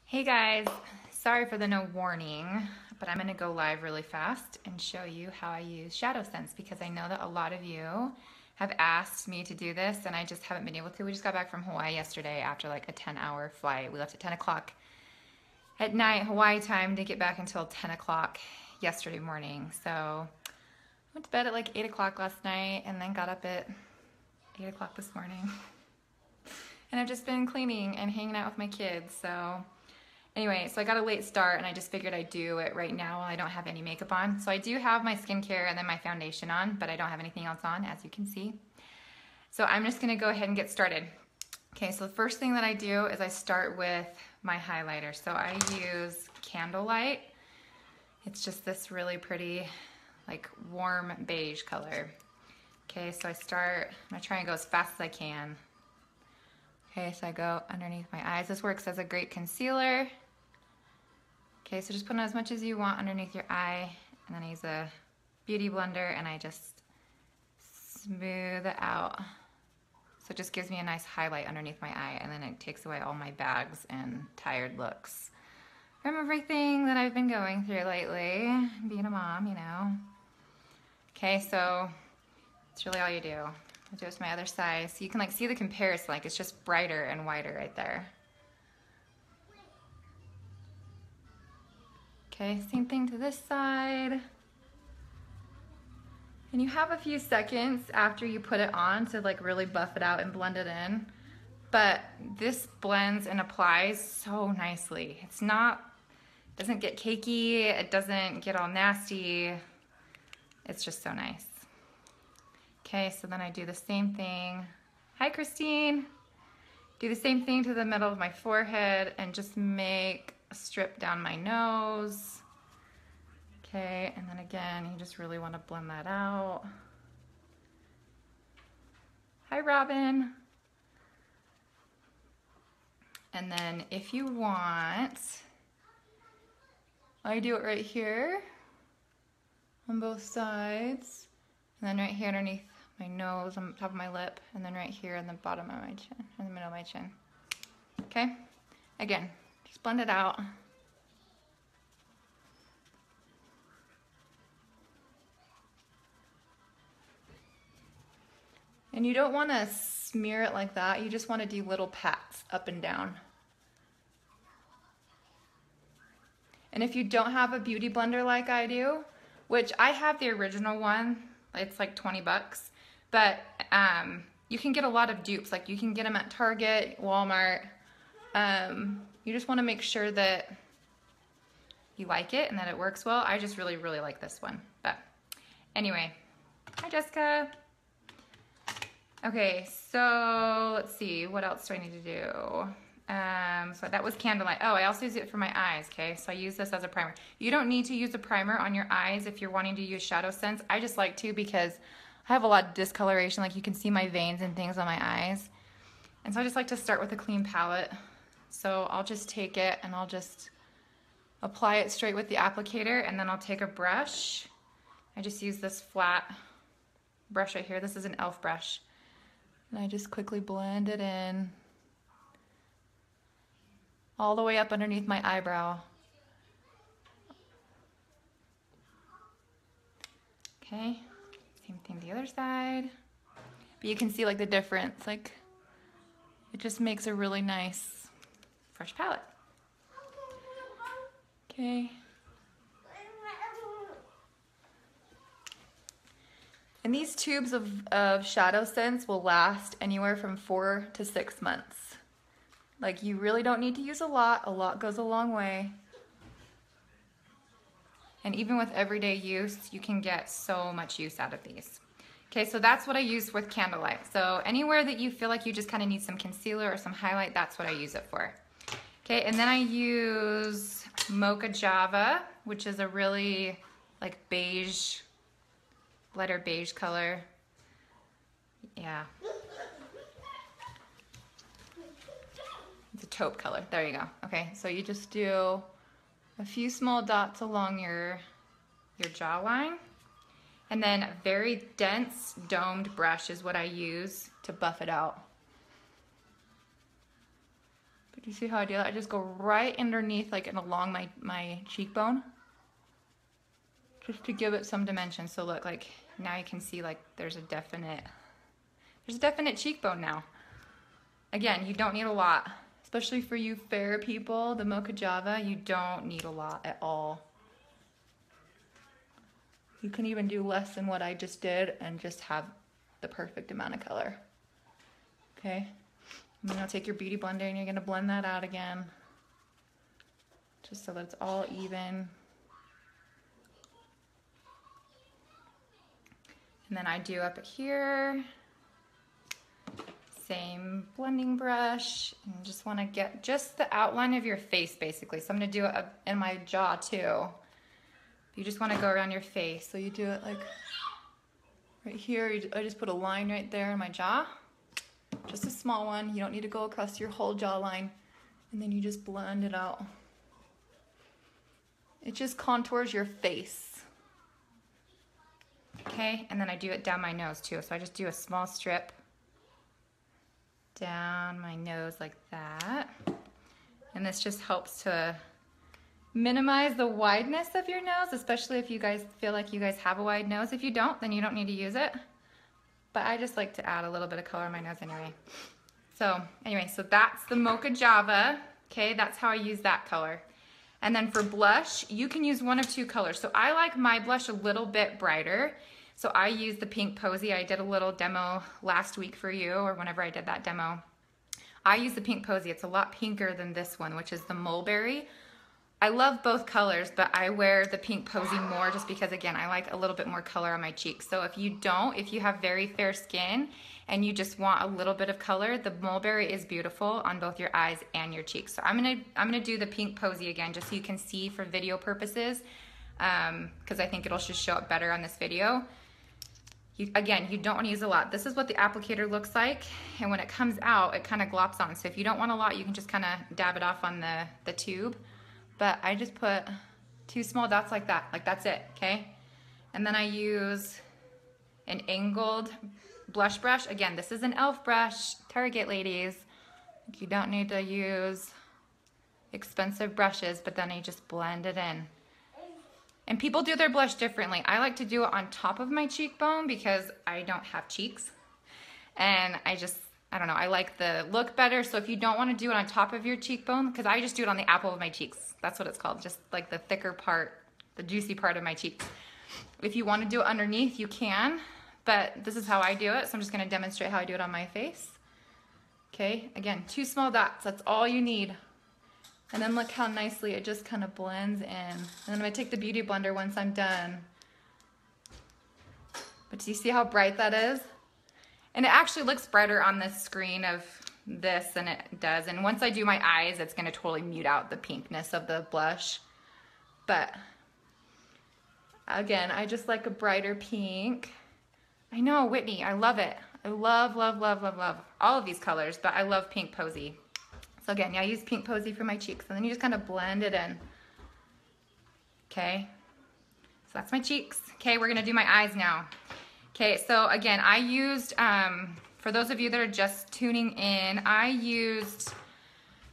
Hey guys, sorry for the no warning, but I'm going to go live really fast and show you how I use ShadowSense because I know that a lot of you have asked me to do this and I just haven't been able to. We just got back from Hawaii yesterday after like a 10-hour flight. We left at 10 o'clock at night Hawaii time, didn't get back until 10 o'clock yesterday morning. So I went to bed at like 8 o'clock last night and then got up at 8 o'clock this morning. And I've just been cleaning and hanging out with my kids, so anyway, so I got a late start and I just figured I'd do it right now while I don't have any makeup on. So I do have my skincare and then my foundation on, but I don't have anything else on, as you can see. So I'm just gonna go ahead and get started. Okay, so the first thing that I do is I start with my highlighter. So I use Candlelight. It's just this really pretty, like warm beige color. Okay, so I'm gonna try and go as fast as I can. Okay, so I go underneath my eyes. This works as a great concealer. Okay, so just put on as much as you want underneath your eye, and then I use a beauty blender and I just smooth it out. So it just gives me a nice highlight underneath my eye, and then it takes away all my bags and tired looks from everything that I've been going through lately, being a mom, you know. Okay, so that's really all you do. I'll do it to my other side, so you can like see the comparison, like it's just brighter and whiter right there. Okay, same thing to this side. And you have a few seconds after you put it on to like really buff it out and blend it in. But this blends and applies so nicely. It doesn't get cakey, it doesn't get all nasty. It's just so nice. Okay, so then I do the same thing. Hi, Christine. Do the same thing to the middle of my forehead and just make a strip down my nose. Okay, and then again, you just really want to blend that out. Hi, Robin. And then if you want, I do it right here on both sides. And then right here underneath my nose, on top of my lip, and then right here on the bottom of my chin, in the middle of my chin. Okay? Again, just blend it out. And you don't want to smear it like that. You just want to do little pats up and down. And if you don't have a beauty blender like I do, which I have the original one, it's like 20 bucks, but you can get a lot of dupes. Like you can get them at Target, Walmart. You just want to make sure that you like it and that it works well. I just really, really like this one. But anyway, hi Jessica. Okay, so let's see, what else do I need to do? So that was Candlelight. Oh, I also use it for my eyes, okay? So I use this as a primer. You don't need to use a primer on your eyes if you're wanting to use ShadowSense. I just like to because I have a lot of discoloration, like you can see my veins and things on my eyes. And so I just like to start with a clean palette. So I'll just take it and I'll just apply it straight with the applicator, and then I'll take a brush. I just use this flat brush right here. This is an e.l.f. brush. And I just quickly blend it in all the way up underneath my eyebrow. Okay, same thing to the other side. But you can see like the difference, like it just makes a really nice fresh palette. Okay. And these tubes of ShadowSense will last anywhere from 4 to 6 months. Like you really don't need to use a lot goes a long way. And even with everyday use, you can get so much use out of these. Okay, so that's what I use with Candlelight. So anywhere that you feel like you just kind of need some concealer or some highlight, that's what I use it for. Okay, and then I use Mocha Java, which is a really like beige, lighter beige color. Yeah. It's a taupe color. There you go. Okay, so you just do a few small dots along your jawline, and then a very dense domed brush is what I use to buff it out. But you see how I do that? I just go right underneath, like, and along my cheekbone, just to give it some dimension. So look, like, now you can see, like, there's a definite cheekbone now. Again, you don't need a lot, especially for you fair people. The Mocha Java, you don't need a lot at all. You can even do less than what I just did and just have the perfect amount of color. Okay, and then you'll take your beauty blender and you're gonna blend that out again, just so that it's all even. And then I do up here, same blending brush, and just wanna get just the outline of your face basically. So I'm gonna do it in my jaw too. You just wanna go around your face. So you do it like right here. I just put a line right there in my jaw. Just a small one. You don't need to go across your whole jawline. And then you just blend it out. It just contours your face. Okay, and then I do it down my nose too. So I just do a small strip down my nose like that. And this just helps to minimize the wideness of your nose, especially if you guys feel like you guys have a wide nose. If you don't, then you don't need to use it. But I just like to add a little bit of color on my nose anyway. So anyway, so that's the Mocha Java. Okay, that's how I use that color. And then for blush, you can use one of two colors. So I like my blush a little bit brighter. So I use the pink Posey. I did a little demo last week for you, or whenever I did that demo. I use the pink Posey. It's a lot pinker than this one, which is the mulberry. I love both colors, but I wear the pink Posey more just because, again, I like a little bit more color on my cheeks. So if you have very fair skin and you just want a little bit of color, the mulberry is beautiful on both your eyes and your cheeks. So I'm gonna do the pink Posey again, just so you can see for video purposes, because I think it'll just show up better on this video. Again, you don't want to use a lot. This is what the applicator looks like, and when it comes out, it kind of glops on. So if you don't want a lot, you can just kind of dab it off on the tube. But I just put 2 small dots like that, that's it, okay? And then I use an angled blush brush. Again, this is an e.l.f. brush, Target ladies. You don't need to use expensive brushes, but then I just blend it in. And people do their blush differently. I like to do it on top of my cheekbone because I don't have cheeks. And I don't know, I like the look better. So if you don't want to do it on top of your cheekbone, because I just do it on the apple of my cheeks. That's what it's called, just like the thicker part, the juicy part of my cheeks. If you want to do it underneath, you can, but this is how I do it. So I'm just going to demonstrate how I do it on my face. Okay, again, 2 small dots, that's all you need. And then look how nicely it just kind of blends in. And then I'm going to take the beauty blender once I'm done. But do you see how bright that is? And it actually looks brighter on this screen of this than it does. And once I do my eyes, it's going to totally mute out the pinkness of the blush. But again, I just like a brighter pink. I know, Whitney, I love it. I love, love, love, love, love all of these colors, but I love pink Posey. So again, yeah, I use pink Posey for my cheeks, and then you just kind of blend it in. Okay, so that's my cheeks. Okay, we're gonna do my eyes now. Okay, so again, I used, for those of you that are just tuning in, I used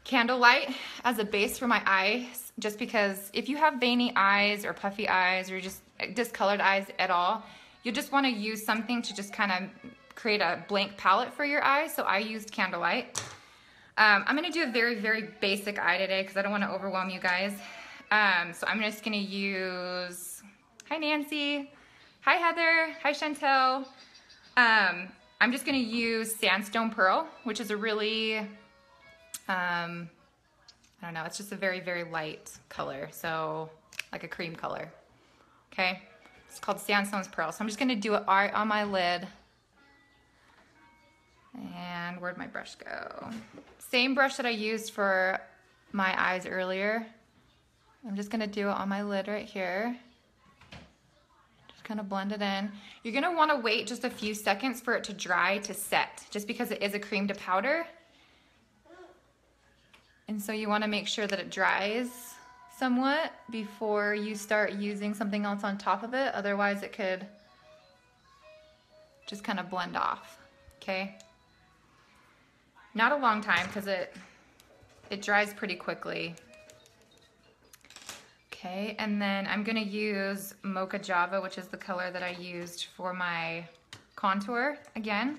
Candlelight as a base for my eyes, just because if you have veiny eyes or puffy eyes or just discolored eyes at all, you just wanna use something to just kind of create a blank palette for your eyes. So I used Candlelight. I'm gonna do a very, very basic eye today because I don't want to overwhelm you guys. So I'm just gonna use, hi Nancy, hi Heather, hi Chantel. I'm just gonna use Sandstone Pearl, which is a really, I don't know, it's just a very, very light color. So like a cream color, okay? It's called Sandstone Pearl. So I'm just gonna do it right on my lid. And where'd my brush go? Same brush that I used for my eyes earlier. I'm just gonna do it on my lid right here. Just kind of blend it in. You're gonna wanna wait just a few seconds for it to dry to set, just because it is a cream to powder. And so you wanna make sure that it dries somewhat before you start using something else on top of it. Otherwise it could just kind of blend off, okay? Not a long time, because it it dries pretty quickly. Okay, and then I'm gonna use Mocha Java, which is the color that I used for my contour again.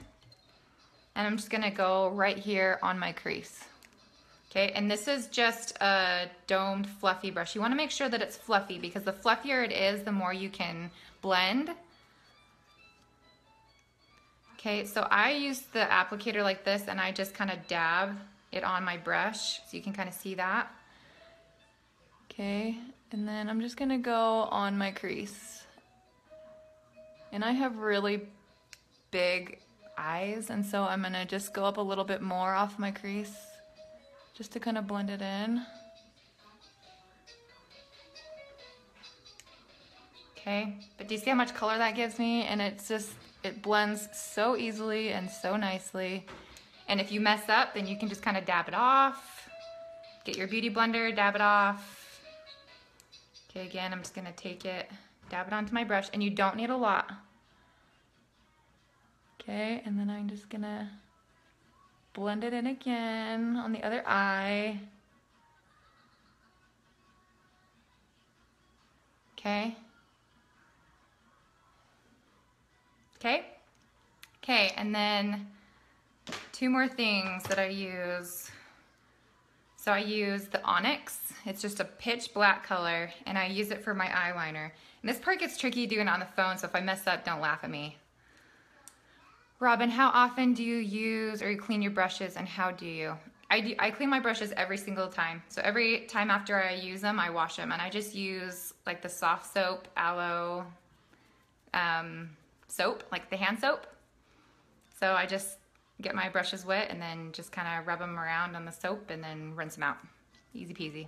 And I'm just gonna go right here on my crease. Okay, and this is just a domed fluffy brush. You wanna make sure that it's fluffy because the fluffier it is, the more you can blend. Okay, so I use the applicator like this and I just kind of dab it on my brush so you can kind of see that. Okay, and then I'm just gonna go on my crease. And I have really big eyes, and so I'm gonna just go up a little bit more off my crease just to kind of blend it in. Okay, but do you see how much color that gives me? And it's just, it blends so easily and so nicely. And if you mess up, then you can just kind of dab it off. Get your beauty blender, dab it off. Okay, again, I'm just gonna take it, dab it onto my brush, and you don't need a lot. Okay, and then I'm just gonna blend it in again on the other eye. Okay. Okay. Okay, and then two more things that I use. So I use the Onyx. It's just a pitch black color, and I use it for my eyeliner. And this part gets tricky doing it on the phone, so if I mess up, don't laugh at me. Robin, how often do you use or you clean your brushes, and how do you? I clean my brushes every single time. So every time after I use them, I wash them, and I just use like the soft soap, aloe soap, like the hand soap. So I just get my brushes wet and then just kind of rub them around on the soap and then rinse them out. Easy peasy.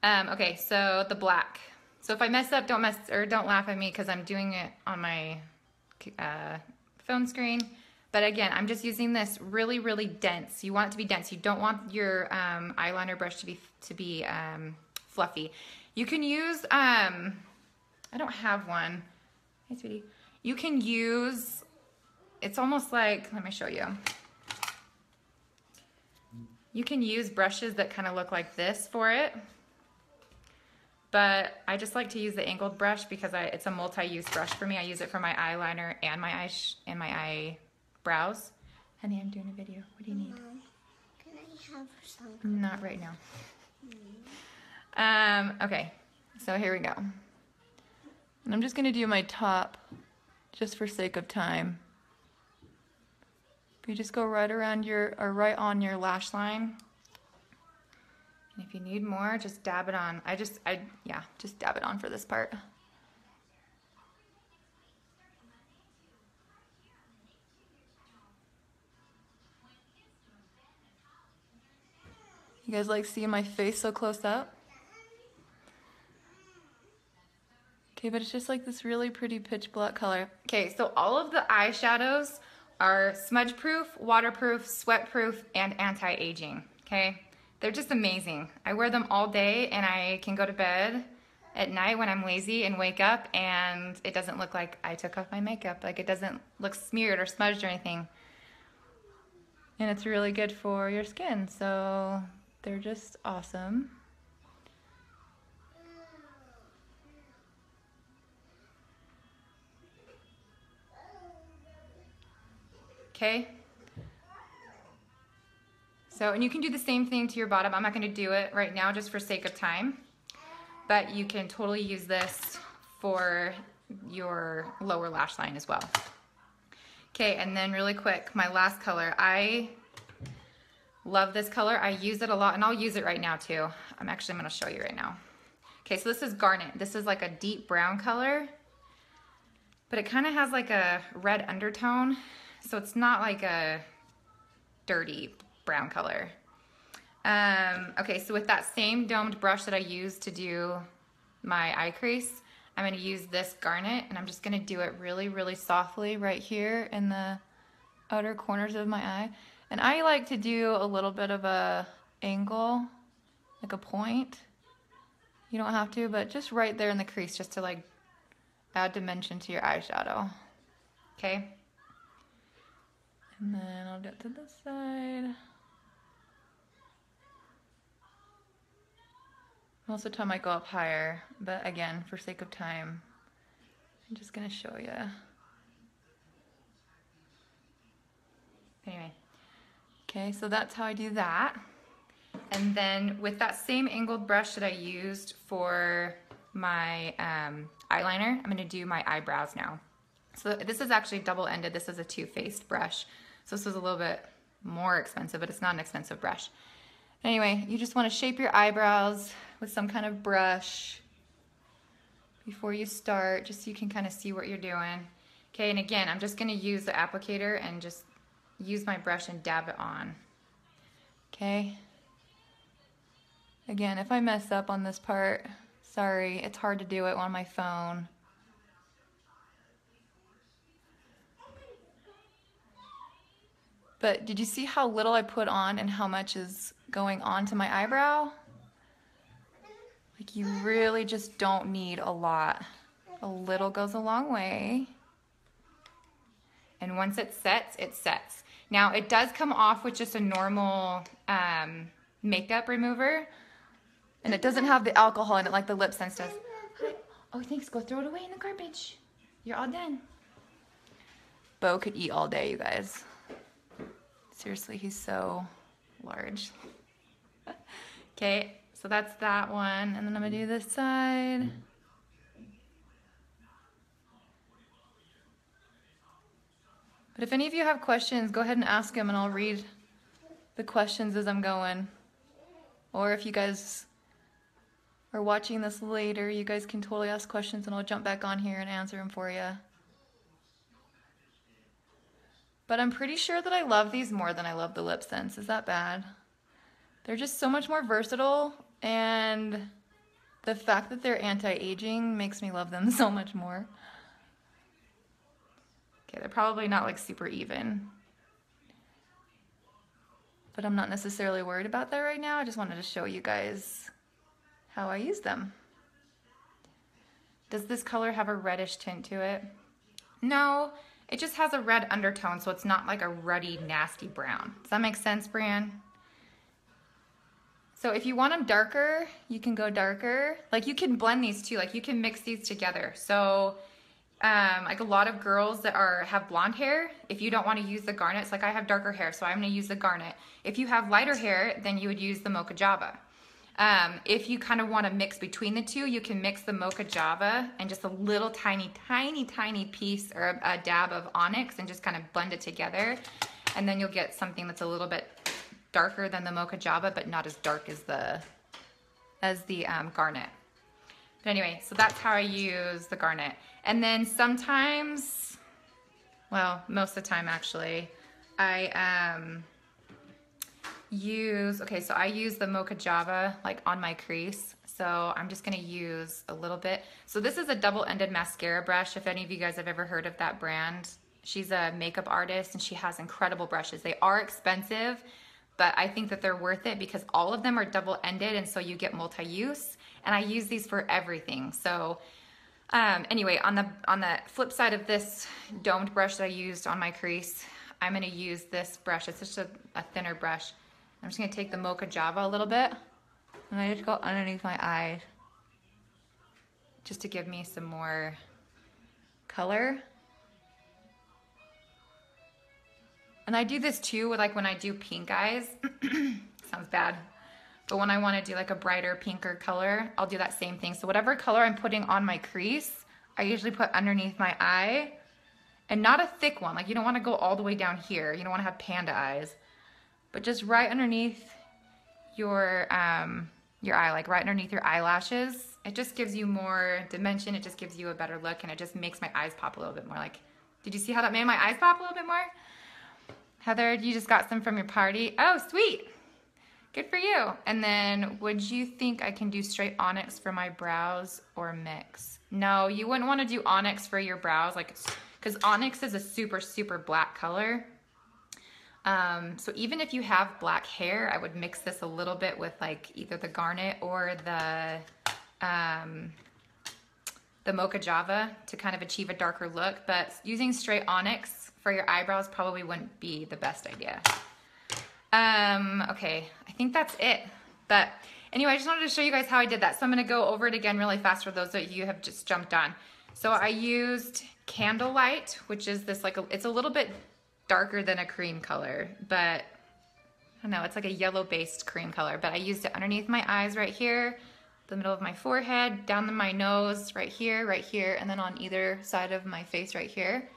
Okay, so the black. So if I mess up, don't laugh at me because I'm doing it on my phone screen. But again, I'm just using this really, really dense. You want it to be dense. You don't want your eyeliner brush to be fluffy. You can use, I don't have one. Hey, sweetie. You can use, it's almost like, let me show you. You can use brushes that kind of look like this for it. But I just like to use the angled brush because it's a multi-use brush for me. I use it for my eyeliner and my eyebrows. Honey, I'm doing a video. What do you need? Can I have some? Not right now. Okay, so here we go. And I'm just gonna do my top just for sake of time. You just go right around right on your lash line. And if you need more, just dab it on. just dab it on for this part. You guys like seeing my face so close up? Okay, but it's just like this really pretty pitch black color. Okay, so all of the eyeshadows are smudge proof, waterproof, sweat proof, and anti-aging, okay? They're just amazing. I wear them all day and I can go to bed at night when I'm lazy and wake up and it doesn't look like I took off my makeup. Like it doesn't look smeared or smudged or anything. And it's really good for your skin, so they're just awesome. Okay. So, and you can do the same thing to your bottom. I'm not going to do it right now just for sake of time, but you can totally use this for your lower lash line as well. Okay, and then really quick, my last color. I love this color. I use it a lot, and I'll use it right now too. I'm going to show you right now. Okay, so this is Garnet. This is like a deep brown color, but it kind of has like a red undertone, so it's not like a dirty brown color. Okay, so with that same domed brush that I used to do my eye crease, I'm going to use this Garnet, and I'm just going to do it really, really softly right here in the outer corners of my eye. And I like to do a little bit of a angle, like a point. You don't have to, but just right there in the crease, just to like add dimension to your eyeshadow. Okay? And then I'll get to this side. Most of the time I go up higher, but again, for sake of time, I'm just gonna show you. Anyway, okay, so that's how I do that. And then with that same angled brush that I used for my eyeliner, I'm gonna do my eyebrows now. So this is actually double-ended. This is a two-faced brush. So this is a little bit more expensive, but it's not an expensive brush. Anyway, you just wanna shape your eyebrows with some kind of brush before you start, just so you can kind of see what you're doing. Okay, and again, I'm just gonna use the applicator and just use my brush and dab it on. Okay. Again, if I mess up on this part, sorry, it's hard to do it on my phone. But did you see how little I put on and how much is going on to my eyebrow? Like, you really just don't need a lot. A little goes a long way. And once it sets, it sets. Now, it does come off with just a normal makeup remover. And it doesn't have the alcohol in it like the lip sense does. Oh, thanks. Go throw it away in the garbage. You're all done. Bo could eat all day, you guys. Seriously, he's so large. Okay, so that's that one. And then I'm going to do this side. But if any of you have questions, go ahead and ask them and I'll read the questions as I'm going. Or if you guys are watching this later, you guys can totally ask questions and I'll jump back on here and answer them for you. But I'm pretty sure that I love these more than I love the lip sense. Is that bad? They're just so much more versatile, and the fact that they're anti-aging makes me love them so much more. Okay, they're probably not like super even, but I'm not necessarily worried about that right now. I just wanted to show you guys how I use them. Does this color have a reddish tint to it? No, it just has a red undertone, so it's not like a ruddy, nasty brown. Does that make sense, Brian? So if you want them darker, you can go darker. Like, you can blend these too, like you can mix these together. So like a lot of girls that have blonde hair, if you don't want to use the Garnet, like I have darker hair, so I'm going to use the Garnet. If you have lighter hair, then you would use the Mocha Java. If you kind of want to mix between the two, you can mix the Mocha Java and just a little tiny piece or a dab of Onyx and just kind of blend it together. And then you'll get something that's a little bit darker than the Mocha Java, but not as dark as the Garnet. But anyway, so that's how I use the Garnet. And then sometimes, well, most of the time actually, I use the Mocha Java like on my crease. So I'm just gonna use a little bit. So this is a double-ended mascara brush. If any of you guys have ever heard of that brand, she's a makeup artist and she has incredible brushes. They are expensive, but I think that they're worth it because all of them are double-ended and so you get multi-use. And I use these for everything. So anyway, on the flip side of this domed brush that I used on my crease, I'm gonna use this brush. It's just a thinner brush. I'm just gonna take the Mocha Java a little bit and I just go underneath my eyes just to give me some more color. And I do this too with like when I do pink eyes. Sounds bad. But when I want to do like a brighter pinker color, I'll do that same thing. So whatever color I'm putting on my crease, I usually put underneath my eye, and not a thick one. Like, you don't want to go all the way down here. You don't want to have panda eyes, but just right underneath your eye, like right underneath your eyelashes. It just gives you more dimension. It just gives you a better look, and it just makes my eyes pop a little bit more. Like, did you see how that made my eyes pop a little bit more? Heather, you just got some from your party. Oh, sweet. Good for you. And then, would you think I can do straight Onyx for my brows or mix? No, you wouldn't want to do Onyx for your brows, like, because Onyx is a super, super black color. So even if you have black hair, I would mix this a little bit with like either the Garnet or the Mocha Java to kind of achieve a darker look. But using straight Onyx for your eyebrows probably wouldn't be the best idea. Okay, I think that's it. But Anyway, I just wanted to show you guys how I did that. So I'm gonna go over it again really fast for those that you have just jumped on. So I used Candlelight, which is this it's a little bit darker than a cream color, but I don't know, it's like a yellow based cream color, but I used it underneath my eyes right here, the middle of my forehead, down my nose, right here, and then on either side of my face right here.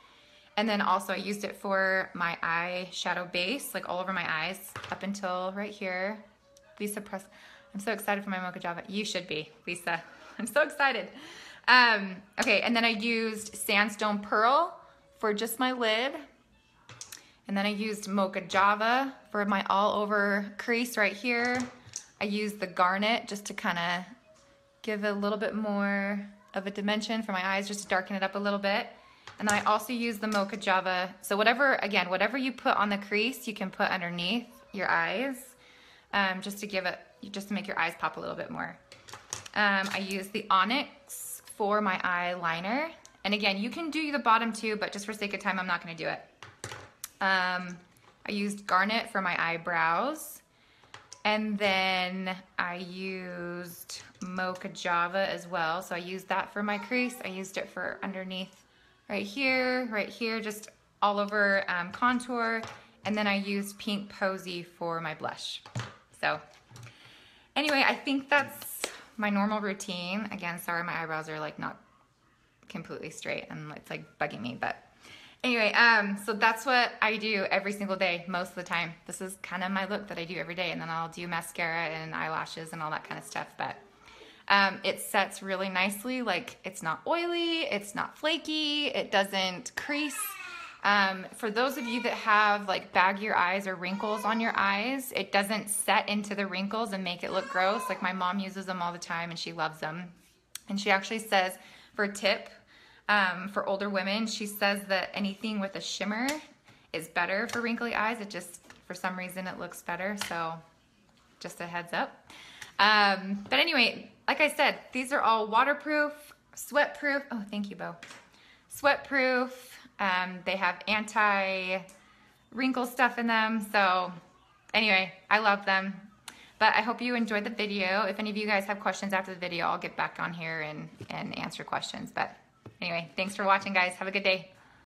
And then also I used it for my eyeshadow base, like all over my eyes, up until right here. Lisa, I'm so excited for my Mocha Java. You should be, Lisa. I'm so excited. Okay, and then I used Sandstone Pearl for just my lid. And then I used Mocha Java for my all over crease right here. I used the Garnet just to kind of give a little bit more of a dimension for my eyes, just to darken it up a little bit. And then I also used the Mocha Java. So whatever you put on the crease, you can put underneath your eyes, just to make your eyes pop a little bit more. I used the Onyx for my eyeliner. And again, you can do the bottom too, but just for sake of time, I'm not gonna do it. I used Garnet for my eyebrows. And then I used Mocha Java as well. So I used that for my crease. I used it for underneath right here, just all over contour. And then I used pink Posey for my blush. So anyway, I think that's my normal routine. Again, sorry, my eyebrows are like not completely straight and it's like bugging me, but anyway, so that's what I do every single day, most of the time. This is kind of my look that I do every day, and then I'll do mascara and eyelashes and all that kind of stuff, but it sets really nicely. Like, it's not oily, it's not flaky, it doesn't crease. For those of you that have like baggier eyes or wrinkles on your eyes, it doesn't set into the wrinkles and make it look gross. Like, my mom uses them all the time and she loves them. And she actually says, for a tip, for older women, she says that anything with a shimmer is better for wrinkly eyes. It just, for some reason, it looks better. So just a heads up. But anyway, like I said, these are all waterproof, sweat-proof. Oh, thank you, Bo. Sweat-proof. They have anti-wrinkle stuff in them. So anyway, I love them. But I hope you enjoyed the video. If any of you guys have questions after the video, I'll get back on here and answer questions. But anyway, thanks for watching, guys. Have a good day.